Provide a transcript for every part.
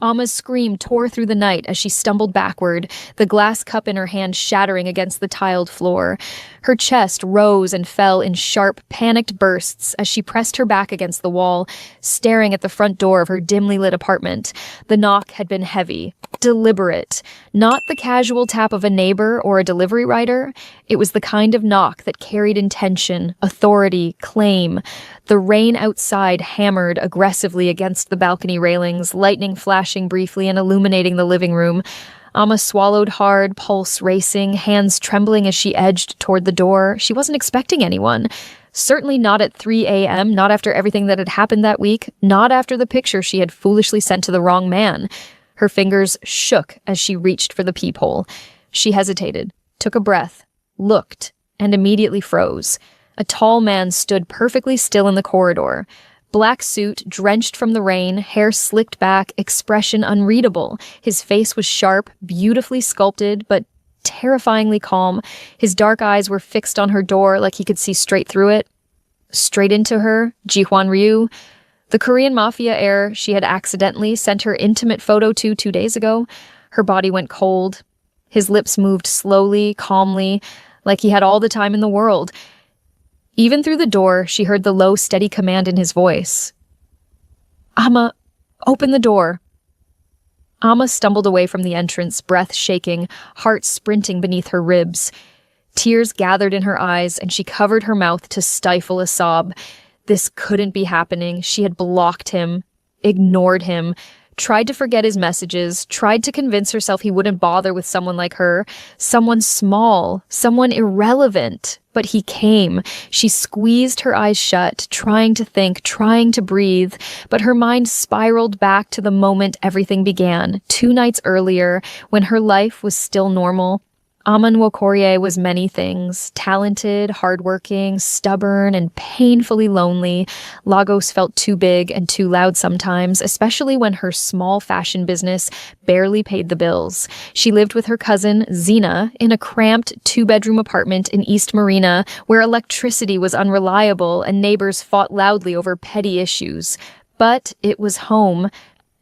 Amma's scream tore through the night as she stumbled backward, the glass cup in her hand shattering against the tiled floor. Her chest rose and fell in sharp, panicked bursts as she pressed her back against the wall, staring at the front door of her dimly lit apartment. The knock had been heavy, deliberate, not the casual tap of a neighbor or a delivery rider. It was the kind of knock that carried intention, authority, claim. The rain outside hammered aggressively against the balcony railings, lightning flashing briefly and illuminating the living room. Amma swallowed hard, pulse racing, hands trembling as she edged toward the door. She wasn't expecting anyone. Certainly not at 3 a.m., not after everything that had happened that week, not after the picture she had foolishly sent to the wrong man. Her fingers shook as she reached for the peephole. She hesitated, took a breath, looked, and immediately froze. A tall man stood perfectly still in the corridor. Black suit, drenched from the rain, hair slicked back, expression unreadable. His face was sharp, beautifully sculpted, but terrifyingly calm. His dark eyes were fixed on her door like he could see straight through it. Straight into her, Ji-hwan Ryu. The Korean Mafia heir she had accidentally sent her intimate photo to 2 days ago. Her body went cold. His lips moved slowly, calmly, like he had all the time in the world. Even through the door, she heard the low, steady command in his voice. "Amma, open the door." Amma stumbled away from the entrance, breath shaking, heart sprinting beneath her ribs. Tears gathered in her eyes, and she covered her mouth to stifle a sob. This couldn't be happening. She had blocked him, ignored him, tried to forget his messages, tried to convince herself he wouldn't bother with someone like her, someone small, someone irrelevant. But he came. She squeezed her eyes shut, trying to think, trying to breathe, but her mind spiraled back to the moment everything began, 2 nights earlier, when her life was still normal. Amma Nwokorie was many things, talented, hardworking, stubborn, and painfully lonely. Lagos felt too big and too loud sometimes, especially when her small fashion business barely paid the bills. She lived with her cousin, Zena, in a cramped 2-bedroom apartment in East Marina where electricity was unreliable and neighbors fought loudly over petty issues. But it was home,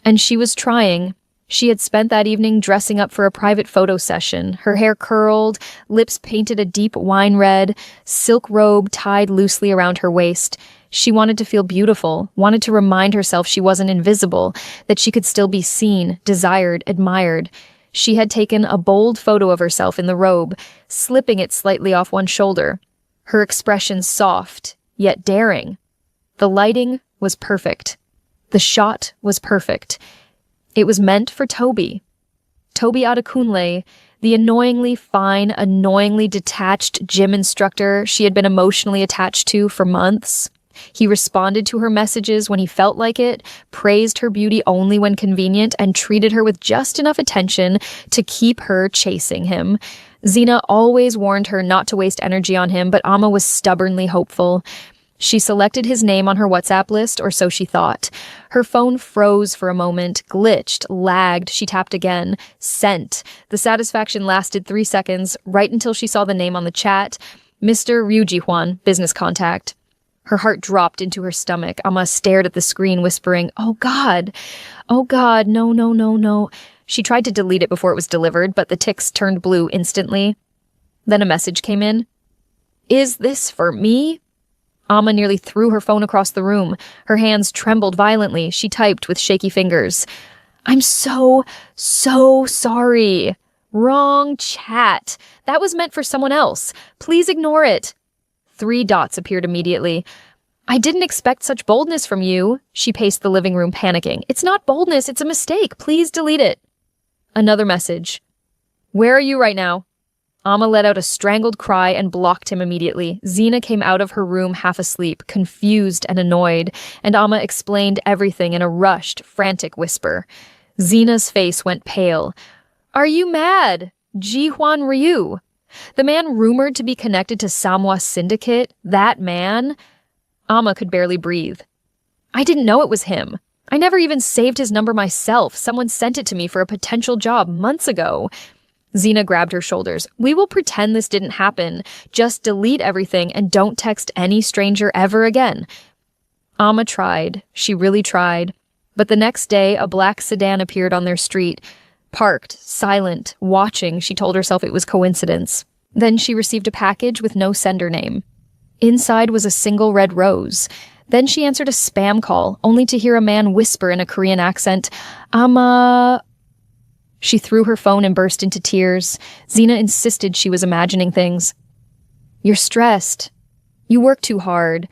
and she was trying. She had spent that evening dressing up for a private photo session, her hair curled, lips painted a deep wine red, silk robe tied loosely around her waist. She wanted to feel beautiful, wanted to remind herself she wasn't invisible, that she could still be seen, desired, admired. She had taken a bold photo of herself in the robe, slipping it slightly off one shoulder. Her expression soft, yet daring. The lighting was perfect. The shot was perfect. It was meant for Toby. Toby Adekunle, the annoyingly fine, annoyingly detached gym instructor she had been emotionally attached to for months. He responded to her messages when he felt like it, praised her beauty only when convenient, and treated her with just enough attention to keep her chasing him. Zena always warned her not to waste energy on him, but Amma was stubbornly hopeful. She selected his name on her WhatsApp list, or so she thought. Her phone froze for a moment, glitched, lagged. She tapped again. Sent. The satisfaction lasted 3 seconds, right until she saw the name on the chat. Mr. Ryu Ji-hwan, business contact. Her heart dropped into her stomach. Amma stared at the screen, whispering, "Oh God! Oh God, no, no, no, no." She tried to delete it before it was delivered, but the ticks turned blue instantly. Then a message came in. "Is this for me?" Amma nearly threw her phone across the room. Her hands trembled violently. She typed with shaky fingers. "I'm so sorry. Wrong chat. That was meant for someone else. Please ignore it." 3 dots appeared immediately. "I didn't expect such boldness from you." She paced the living room, panicking. "It's not boldness, it's a mistake. Please delete it." Another message. "Where are you right now?" Amma let out a strangled cry and blocked him immediately. Zena came out of her room half asleep, confused and annoyed, and Amma explained everything in a rushed, frantic whisper. Zena's face went pale. "Are you mad? Ji-hwan Ryu. The man rumored to be connected to Samhwa Syndicate? That man?" Amma could barely breathe. "I didn't know it was him. I never even saved his number myself. Someone sent it to me for a potential job months ago." Zena grabbed her shoulders. "We will pretend this didn't happen. Just delete everything and don't text any stranger ever again." Amma tried. She really tried. But the next day, a black sedan appeared on their street. Parked, silent, watching, she told herself it was coincidence. Then she received a package with no sender name. Inside was a single red rose. Then she answered a spam call, only to hear a man whisper in a Korean accent, "Ama." She threw her phone and burst into tears. Zena insisted she was imagining things. "You're stressed. You work too hard.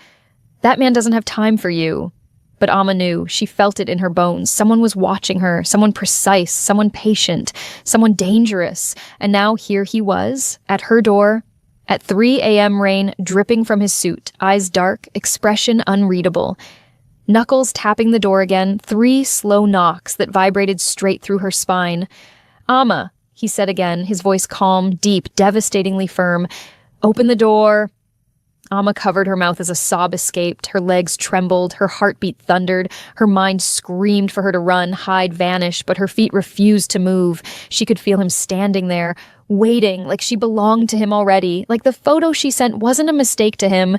That man doesn't have time for you." But Amma knew. She felt it in her bones. Someone was watching her. Someone precise. Someone patient. Someone dangerous. And now here he was, at her door, at 3 a.m. rain dripping from his suit, eyes dark, expression unreadable. Knuckles tapping the door again, 3 slow knocks that vibrated straight through her spine. "Amma," he said again, his voice calm, deep, devastatingly firm. "Open the door." Amma covered her mouth as a sob escaped. Her legs trembled, her heartbeat thundered, her mind screamed for her to run, hide, vanish, but her feet refused to move. She could feel him standing there, waiting, like she belonged to him already, like the photo she sent wasn't a mistake to him,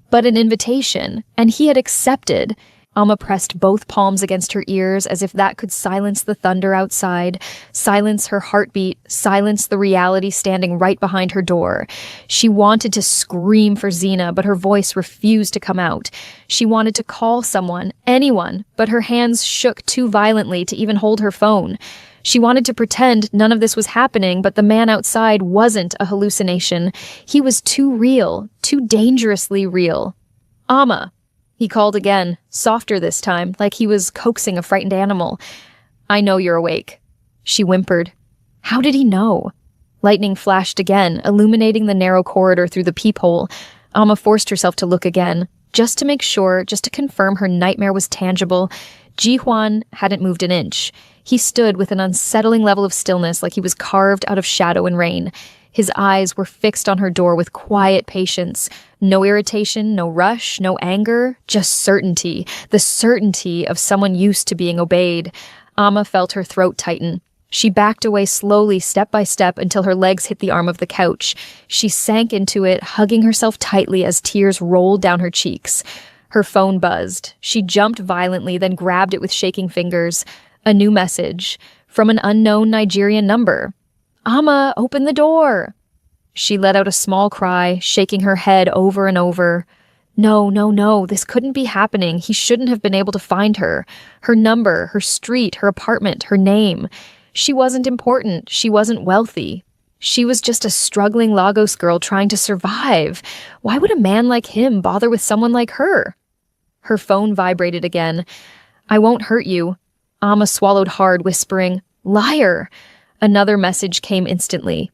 but an invitation, and he had accepted. Amma pressed both palms against her ears as if that could silence the thunder outside, silence her heartbeat, silence the reality standing right behind her door. She wanted to scream for Zena, but her voice refused to come out. She wanted to call someone, anyone, but her hands shook too violently to even hold her phone. She wanted to pretend none of this was happening, but the man outside wasn't a hallucination. He was too real, too dangerously real. "Amma," he called again, softer this time, like he was coaxing a frightened animal. "I know you're awake." She whimpered. How did he know? Lightning flashed again, illuminating the narrow corridor through the peephole. Amma forced herself to look again, just to make sure, just to confirm her nightmare was tangible. Ji-hwan hadn't moved an inch. He stood with an unsettling level of stillness, like he was carved out of shadow and rain. His eyes were fixed on her door with quiet patience. No irritation, no rush, no anger, just certainty. The certainty of someone used to being obeyed. Amma felt her throat tighten. She backed away slowly, step by step, until her legs hit the arm of the couch. She sank into it, hugging herself tightly as tears rolled down her cheeks. Her phone buzzed. She jumped violently, then grabbed it with shaking fingers. A new message from an unknown Nigerian number. "Amma, open the door." She let out a small cry, shaking her head over and over. No, no, no, this couldn't be happening. He shouldn't have been able to find her. Her number, her street, her apartment, her name. She wasn't important. She wasn't wealthy. She was just a struggling Lagos girl trying to survive. Why would a man like him bother with someone like her? Her phone vibrated again. "I won't hurt you." Amma swallowed hard, whispering, "Liar." Another message came instantly.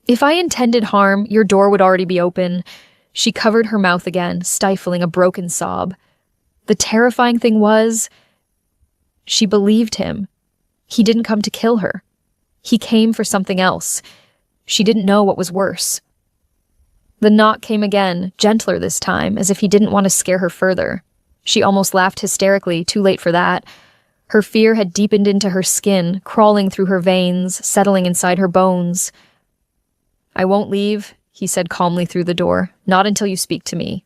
"If I intended harm, your door would already be open." She covered her mouth again, stifling a broken sob. The terrifying thing was, she believed him. He didn't come to kill her. He came for something else. She didn't know what was worse. The knock came again, gentler this time, as if he didn't want to scare her further. She almost laughed hysterically, too late for that. Her fear had deepened into her skin, crawling through her veins, settling inside her bones. "I won't leave," he said calmly through the door. "Not until you speak to me."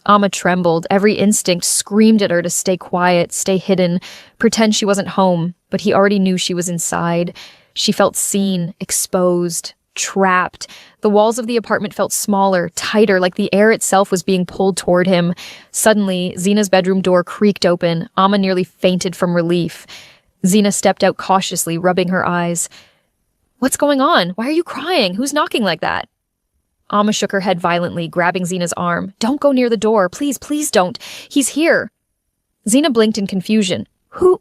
Amma trembled. Every instinct screamed at her to stay quiet, stay hidden, pretend she wasn't home, but he already knew she was inside. She felt seen, exposed, trapped. The walls of the apartment felt smaller, tighter, like the air itself was being pulled toward him. Suddenly, Zena's bedroom door creaked open. Amma nearly fainted from relief. Zena stepped out cautiously, rubbing her eyes. "What's going on? Why are you crying? Who's knocking like that?" Amma shook her head violently, grabbing Zena's arm. "Don't go near the door. Please, please don't. He's here." Zena blinked in confusion. "Who?"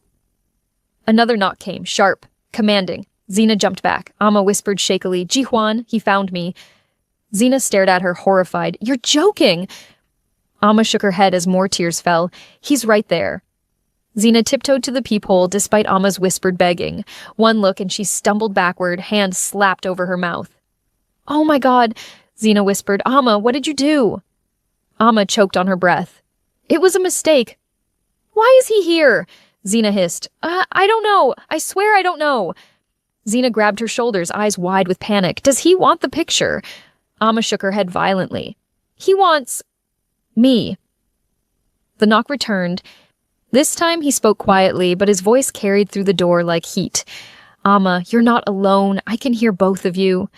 Another knock came, sharp, commanding. Zena jumped back. Amma whispered shakily, "Ji-hwan, he found me." Zena stared at her, horrified. "You're joking!" Amma shook her head as more tears fell. "He's right there." Zena tiptoed to the peephole despite Amma's whispered begging. One look and she stumbled backward, hand slapped over her mouth. "Oh my God," Zena whispered. "Amma, what did you do?" Amma choked on her breath. "It was a mistake." "Why is he here?" Zena hissed. I don't know. I swear I don't know." Zena grabbed her shoulders, eyes wide with panic. "Does he want the picture?" Amma shook her head violently. "He wants me." The knock returned. This time he spoke quietly, but his voice carried through the door like heat. Amma, you're not alone. I can hear both of you.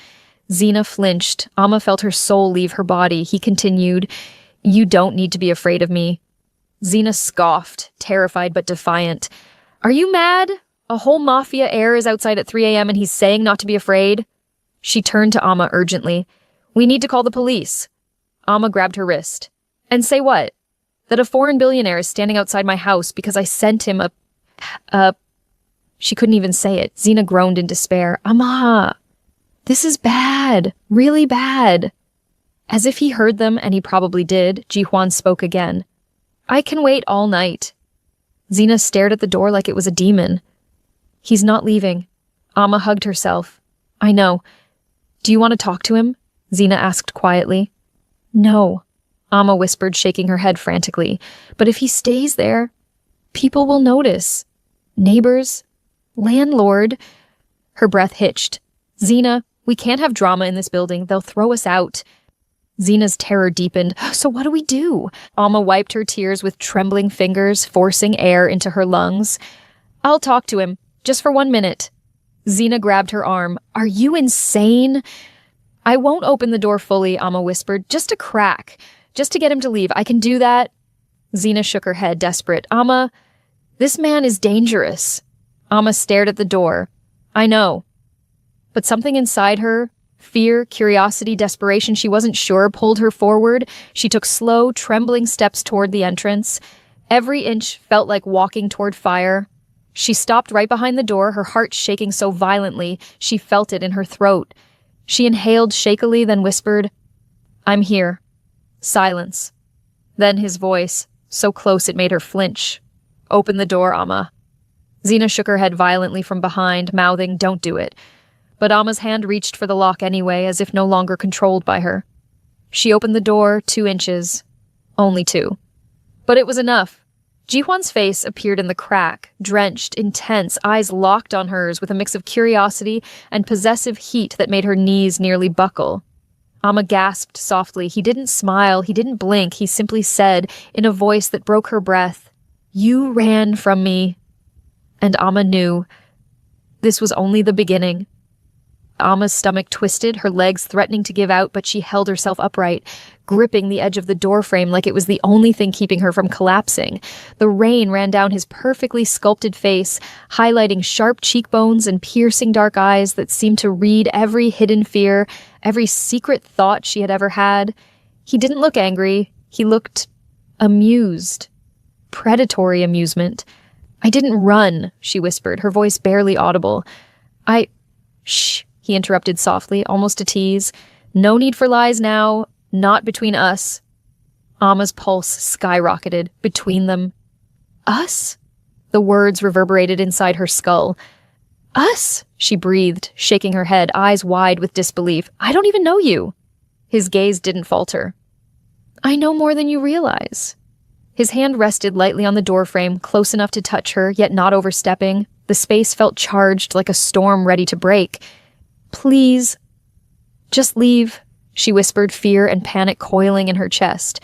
Xena flinched. Amma felt her soul leave her body. He continued, You don't need to be afraid of me. Xena scoffed, terrified but defiant. Are you mad? A whole MAFIA heir is outside at 3 a.m. and he's saying not to be afraid? She turned to Amma urgently. We need to call the police. Amma grabbed her wrist. And say what? That a foreign billionaire is standing outside my house because I sent him a... She couldn't even say it. Xena groaned in despair. Amma! This is bad. Really bad. As if he heard them, and he probably did, Ji-Hwan spoke again. I can wait all night. Xena stared at the door like it was a demon. He's not leaving. Amma hugged herself. I know. Do you want to talk to him? Xena asked quietly. No, Amma whispered, shaking her head frantically. But if he stays there, people will notice. Neighbors. Landlord. Her breath hitched. Xena, we can't have drama in this building. They'll throw us out. Xena's terror deepened. So what do we do? Amma wiped her tears with trembling fingers, forcing air into her lungs. I'll talk to him, just for 1 minute. Xena grabbed her arm. Are you insane? I won't open the door fully, Amma whispered. Just a crack. Just to get him to leave. I can do that. Xena shook her head, desperate. Amma, this man is dangerous. Amma stared at the door. I know. But something inside her, fear, curiosity, desperation, she wasn't sure, pulled her forward. She took slow, trembling steps toward the entrance. Every inch felt like walking toward fire. She stopped right behind the door, her heart shaking so violently she felt it in her throat. She inhaled shakily, then whispered, I'm here. Silence. Then his voice, so close it made her flinch. Open the door, Amma. Xena shook her head violently from behind, mouthing, Don't do it. But Amma's hand reached for the lock anyway, as if no longer controlled by her. She opened the door 2 inches. Only 2. But it was enough. Ji-Hwan's face appeared in the crack, drenched, intense, eyes locked on hers with a mix of curiosity and possessive heat that made her knees nearly buckle. Amma gasped softly. He didn't smile, he didn't blink, he simply said, in a voice that broke her breath, You ran from me. And Amma knew. This was only the beginning. Amma's stomach twisted, her legs threatening to give out, but she held herself upright, gripping the edge of the doorframe like it was the only thing keeping her from collapsing. The rain ran down his perfectly sculpted face, highlighting sharp cheekbones and piercing dark eyes that seemed to read every hidden fear, every secret thought she had ever had. He didn't look angry. He looked amused. Predatory amusement. I didn't run, she whispered, her voice barely audible. Shh. He interrupted softly, almost a tease. No need for lies now. Not between us. Amma's pulse skyrocketed. Between them. Us? The words reverberated inside her skull. Us? She breathed, shaking her head, eyes wide with disbelief. I don't even know you. His gaze didn't falter. I know more than you realize. His hand rested lightly on the doorframe, close enough to touch her, yet not overstepping. The space felt charged like a storm ready to break. Please, just leave, she whispered, fear and panic coiling in her chest.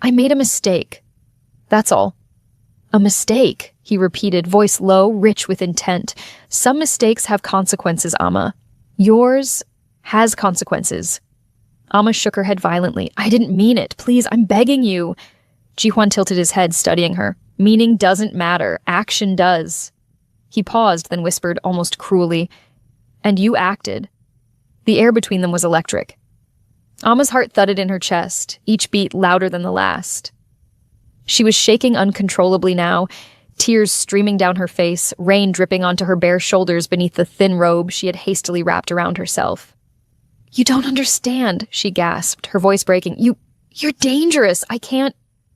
I made a mistake. That's all. A mistake, he repeated, voice low, rich with intent. Some mistakes have consequences, Amma. Yours has consequences. Amma shook her head violently. I didn't mean it. Please, I'm begging you. Ji-Hwan tilted his head, studying her. Meaning doesn't matter. Action does. He paused, then whispered, almost cruelly, And you acted. The air between them was electric. Amma's heart thudded in her chest, each beat louder than the last. She was shaking uncontrollably now, tears streaming down her face, rain dripping onto her bare shoulders beneath the thin robe she had hastily wrapped around herself. You don't understand, she gasped, her voice breaking. You're dangerous. I can't.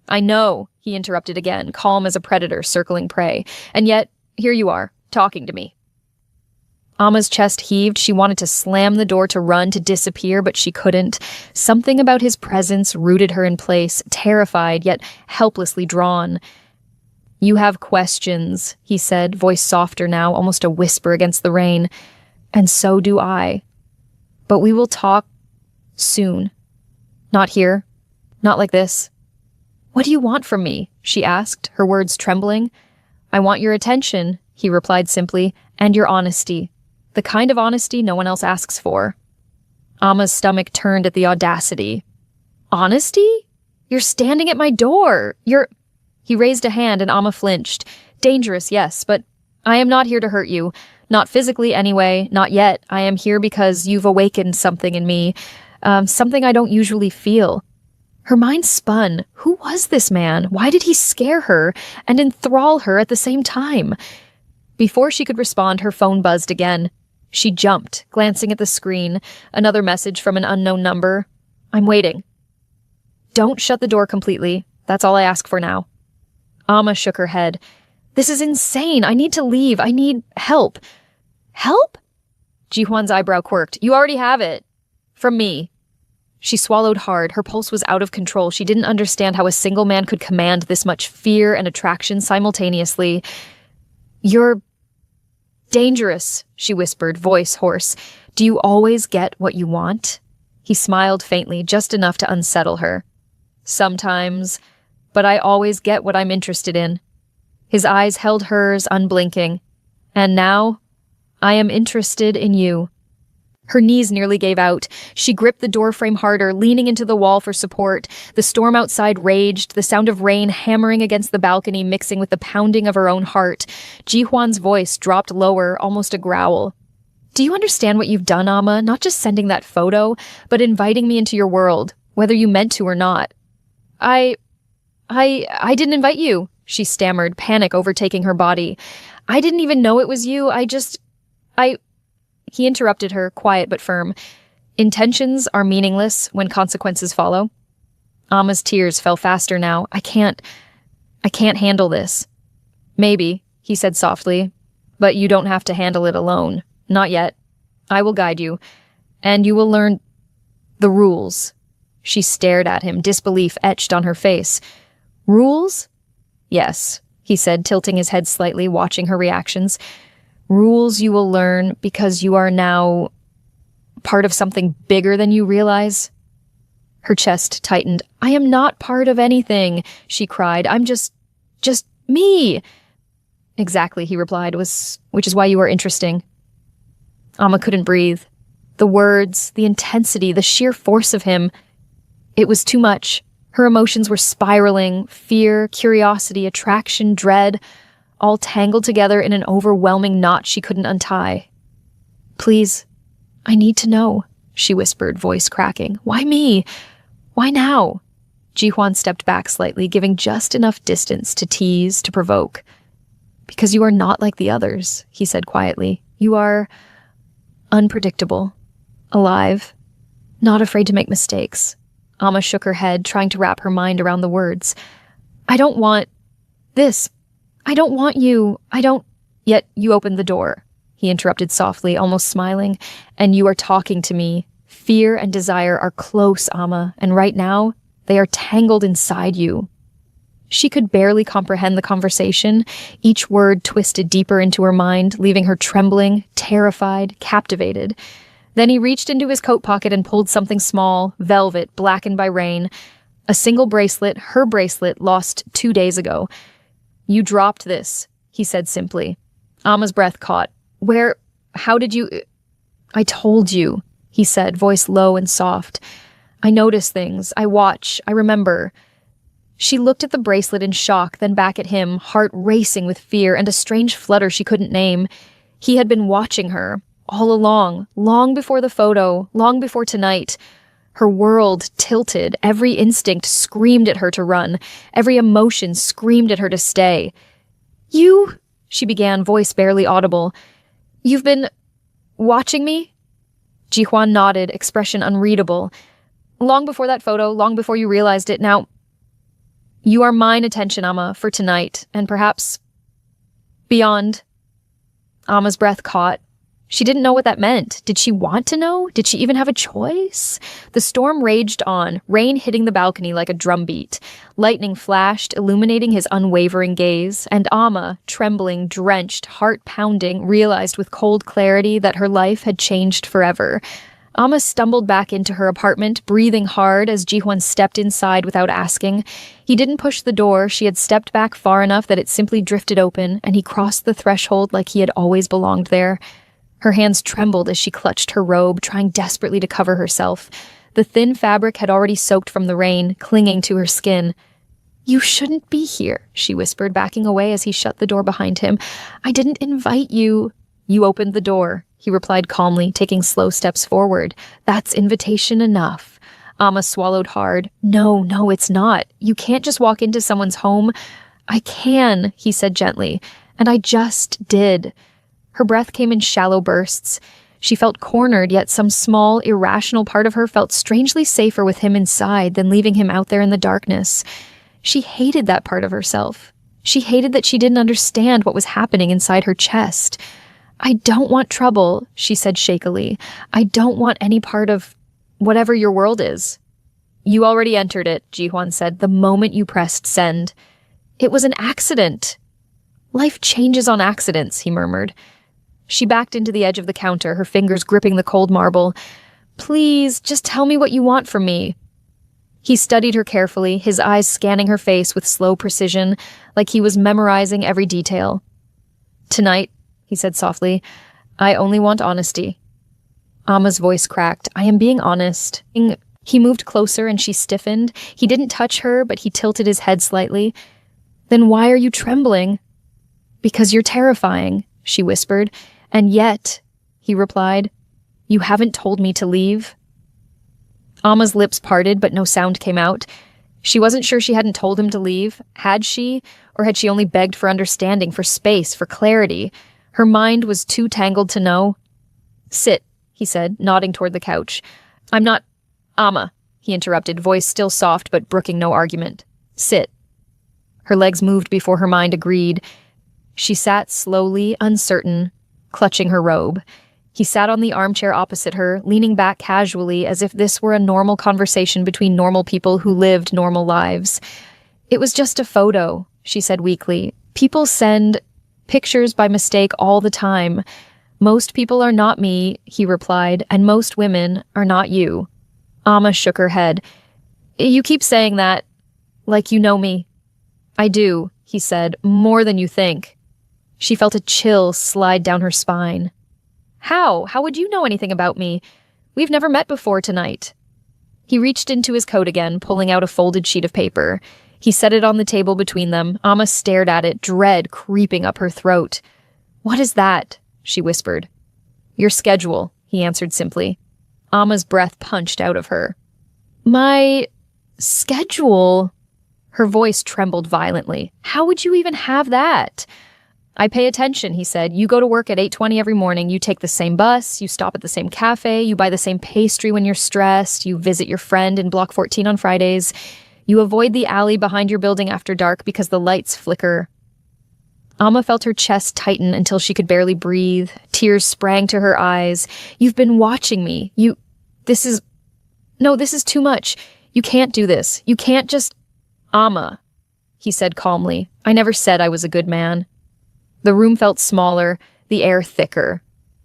I know, he interrupted again, calm as a predator circling prey. And yet, here you are, talking to me. Amma's chest heaved. She wanted to slam the door, to run, to disappear, but she couldn't. Something about his presence rooted her in place, terrified, yet helplessly drawn. You have questions, he said, voice softer now, almost a whisper against the rain. And so do I. But we will talk soon. Not here. Not like this. What do you want from me? she asked, her words trembling. I want your attention, he replied simply, and your honesty. The kind of honesty no one else asks for. Amma's stomach turned at the audacity. Honesty? You're standing at my door. He raised a hand and Amma flinched. Dangerous, yes, but I am not here to hurt you. Not physically, anyway. Not yet. I am here because you've awakened something in me. Something I don't usually feel. Her mind spun. Who was this man? Why did he scare her and enthrall her at the same time? Before she could respond, her phone buzzed again. She jumped, glancing at the screen. Another message from an unknown number. I'm waiting. Don't shut the door completely. That's all I ask for now. Amma shook her head. This is insane. I need to leave. I need help. Help? Ji-hwan's eyebrow quirked. You already have it. From me. She swallowed hard. Her pulse was out of control. She didn't understand how a single man could command this much fear and attraction simultaneously. You're dangerous, she whispered, voice hoarse. Do you always get what you want? He smiled faintly, just enough to unsettle her. Sometimes, but I always get what I'm interested in. His eyes held hers, unblinking. And now, I am interested in you. Her knees nearly gave out. She gripped the doorframe harder, leaning into the wall for support. The storm outside raged, the sound of rain hammering against the balcony mixing with the pounding of her own heart. Ji-hwan's voice dropped lower, almost a growl. Do you understand what you've done, Amma? Not just sending that photo, but inviting me into your world, whether you meant to or not. I didn't invite you, she stammered, panic overtaking her body. I didn't even know it was you. He interrupted her, quiet but firm. Intentions are meaningless when consequences follow. Amma's tears fell faster now. I can't handle this. Maybe, he said softly, but you don't have to handle it alone. Not yet. I will guide you, and you will learn the rules. She stared at him, disbelief etched on her face. Rules? Yes, he said, tilting his head slightly, watching her reactions. Rules you will learn because you are now part of something bigger than you realize. Her chest tightened. I am not part of anything, she cried. I'm just me. Exactly, he replied, which is why you are interesting. Amma couldn't breathe. The words, the intensity, the sheer force of him. It was too much. Her emotions were spiraling, fear, curiosity, attraction, dread, all tangled together in an overwhelming knot she couldn't untie. Please, I need to know, she whispered, voice cracking. Why me? Why now? Ji-hwan stepped back slightly, giving just enough distance to tease, to provoke. Because you are not like the others, he said quietly. You are unpredictable, alive, not afraid to make mistakes. Amma shook her head, trying to wrap her mind around the words. I don't want this. I don't want you. Yet you opened the door, he interrupted softly, almost smiling. And you are talking to me. Fear and desire are close, Amma, and right now, they are tangled inside you. She could barely comprehend the conversation, each word twisted deeper into her mind, leaving her trembling, terrified, captivated. Then he reached into his coat pocket and pulled something small, velvet, blackened by rain. A single bracelet, her bracelet, lost 2 days ago. You dropped this, he said simply. Amma's breath caught. How did you... I told you, he said, voice low and soft. I notice things, I watch, I remember. She looked at the bracelet in shock, then back at him, heart racing with fear and a strange flutter she couldn't name. He had been watching her, all along, long before the photo, long before tonight. Her world tilted, every instinct screamed at her to run, every emotion screamed at her to stay. You, she began, voice barely audible. You've been watching me? Ji-hwan nodded, expression unreadable. Long before that photo, long before you realized it. Now, you are mine attention, Amma, for tonight, and perhaps beyond. Amma's breath caught. She didn't know what that meant. Did she want to know? Did she even have a choice? The storm raged on, rain hitting the balcony like a drumbeat. Lightning flashed, illuminating his unwavering gaze, and Amma, trembling, drenched, heart pounding, realized with cold clarity that her life had changed forever. Amma stumbled back into her apartment, breathing hard as Ji-hwan stepped inside without asking. He didn't push the door. She had stepped back far enough that it simply drifted open, and he crossed the threshold like he had always belonged there. Her hands trembled as she clutched her robe, trying desperately to cover herself. The thin fabric had already soaked from the rain, clinging to her skin. "You shouldn't be here," she whispered, backing away as he shut the door behind him. "I didn't invite you." "You opened the door," he replied calmly, taking slow steps forward. "That's invitation enough." Amma swallowed hard. No, it's not. You can't just walk into someone's home." "I can," he said gently, "and I just did." Her breath came in shallow bursts. She felt cornered, yet some small, irrational part of her felt strangely safer with him inside than leaving him out there in the darkness. She hated that part of herself. She hated that she didn't understand what was happening inside her chest. "I don't want trouble," she said shakily. "I don't want any part of whatever your world is." "You already entered it," Ji-hwan said, "the moment you pressed send." "It was an accident." "Life changes on accidents," he murmured. She backed into the edge of the counter, her fingers gripping the cold marble. "Please, just tell me what you want from me." He studied her carefully, his eyes scanning her face with slow precision, like he was memorizing every detail. "Tonight," he said softly, "I only want honesty." Amma's voice cracked. "I am being honest." He moved closer and she stiffened. He didn't touch her, but he tilted his head slightly. "Then why are you trembling?" "Because you're terrifying," she whispered. "And yet," he replied, "you haven't told me to leave." Amma's lips parted, but no sound came out. She wasn't sure she hadn't told him to leave. Had she? Or had she only begged for understanding, for space, for clarity? Her mind was too tangled to know. "Sit," he said, nodding toward the couch. "I'm not—" "Amma," he interrupted, voice still soft but brooking no argument. "Sit." Her legs moved before her mind agreed. She sat slowly, uncertain, clutching her robe. He sat on the armchair opposite her, leaning back casually as if this were a normal conversation between normal people who lived normal lives. "It was just a photo," she said weakly. "People send pictures by mistake all the time. Most people are not me," he replied, "and most women are not you." Amma shook her head. "You keep saying that, like you know me." "I do," he said, "more than you think." She felt a chill slide down her spine. "How? How would you know anything about me? We've never met before tonight." He reached into his coat again, pulling out a folded sheet of paper. He set it on the table between them. Amma stared at it, dread creeping up her throat. "What is that?" she whispered. "Your schedule," he answered simply. Amma's breath punched out of her. "My schedule?" Her voice trembled violently. "How would you even have that?" "I pay attention," he said. "You go to work at 8:20 every morning. You take the same bus. You stop at the same cafe. You buy the same pastry when you're stressed. You visit your friend in Block 14 on Fridays. You avoid the alley behind your building after dark because the lights flicker." Amma felt her chest tighten until she could barely breathe. Tears sprang to her eyes. "You've been watching me. This is too much. You can't do this. You can't just—" "Amma," he said calmly. "I never said I was a good man." The room felt smaller, the air thicker.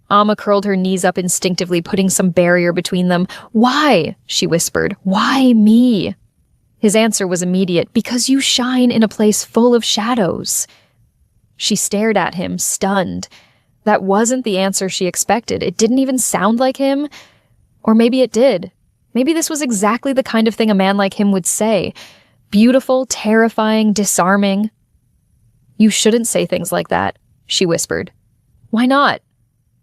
Amma curled her knees up instinctively, putting some barrier between them. "Why?" she whispered. "Why me?" His answer was immediate. "Because you shine in a place full of shadows." She stared at him, stunned. That wasn't the answer she expected. It didn't even sound like him. Or maybe it did. Maybe this was exactly the kind of thing a man like him would say. Beautiful, terrifying, disarming. "You shouldn't say things like that," she whispered. "Why not?"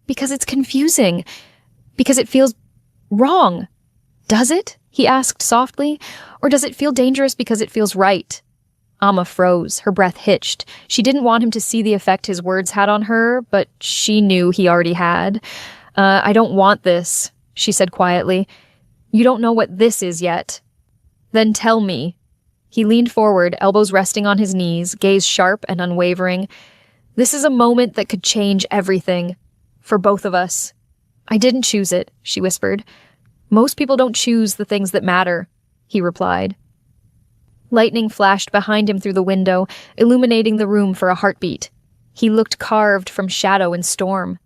"Because it's confusing. Because it feels wrong." "Does it?" he asked softly. "Or does it feel dangerous because it feels right?" Amma froze, her breath hitched. She didn't want him to see the effect his words had on her, but she knew he already had. I don't want this," she said quietly. "You don't know what this is yet." "Then tell me." He leaned forward, elbows resting on his knees, gaze sharp and unwavering. "This is a moment that could change everything. For both of us." "I didn't choose it," she whispered. "Most people don't choose the things that matter," he replied. Lightning flashed behind him through the window, illuminating the room for a heartbeat. He looked carved from shadow and storm.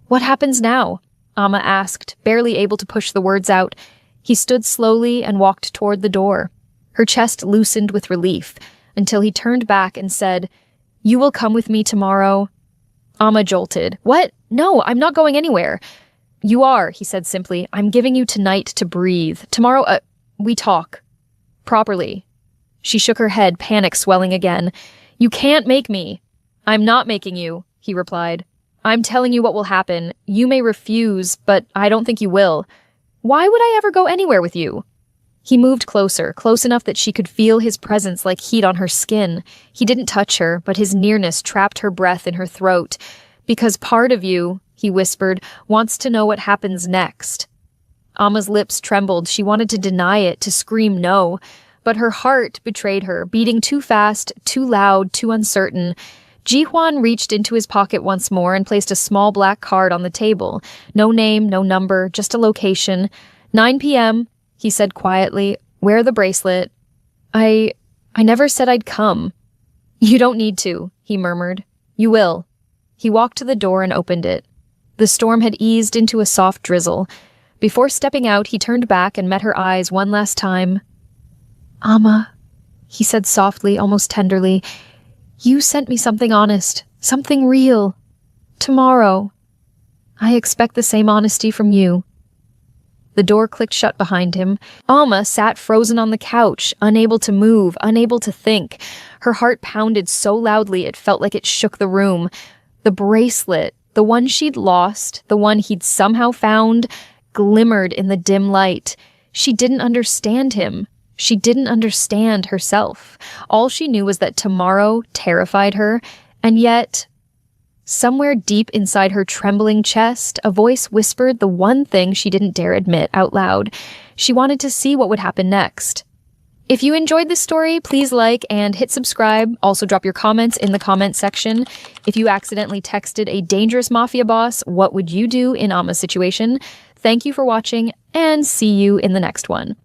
"What happens now?" Amma asked, barely able to push the words out. He stood slowly and walked toward the door. Her chest loosened with relief, until he turned back and said, "You will come with me tomorrow?" Amma jolted. "What? No, I'm not going anywhere." "You are," he said simply. "I'm giving you tonight to breathe. Tomorrow, we talk. Properly." She shook her head, panic swelling again. "You can't make me." "I'm not making you," he replied. "I'm telling you what will happen. You may refuse, but I don't think you will. Why would I ever go anywhere with you?" He moved closer, close enough that she could feel his presence like heat on her skin. He didn't touch her, but his nearness trapped her breath in her throat. "Because part of you," he whispered, "wants to know what happens next." Amma's lips trembled. She wanted to deny it, to scream no. But her heart betrayed her, beating too fast, too loud, too uncertain. Ji-hwan reached into his pocket once more and placed a small black card on the table. No name, no number, just a location. 9 p.m., he said quietly. "Wear the bracelet." I never said I'd come." "You don't need to," he murmured. "You will." He walked to the door and opened it. The storm had eased into a soft drizzle. Before stepping out, he turned back and met her eyes one last time. "Amma," he said softly, almost tenderly, "you sent me something honest, something real. Tomorrow. I expect the same honesty from you." The door clicked shut behind him. Amma sat frozen on the couch, unable to move, unable to think. Her heart pounded so loudly it felt like it shook the room. The bracelet, the one she'd lost, the one he'd somehow found, glimmered in the dim light. She didn't understand him. She didn't understand herself. All she knew was that tomorrow terrified her, and yet, somewhere deep inside her trembling chest, a voice whispered the one thing she didn't dare admit out loud. She wanted to see what would happen next. If you enjoyed this story, please like and hit subscribe. Also drop your comments in the comment section. If you accidentally texted a dangerous mafia boss, what would you do in Amma's situation? Thank you for watching, and see you in the next one.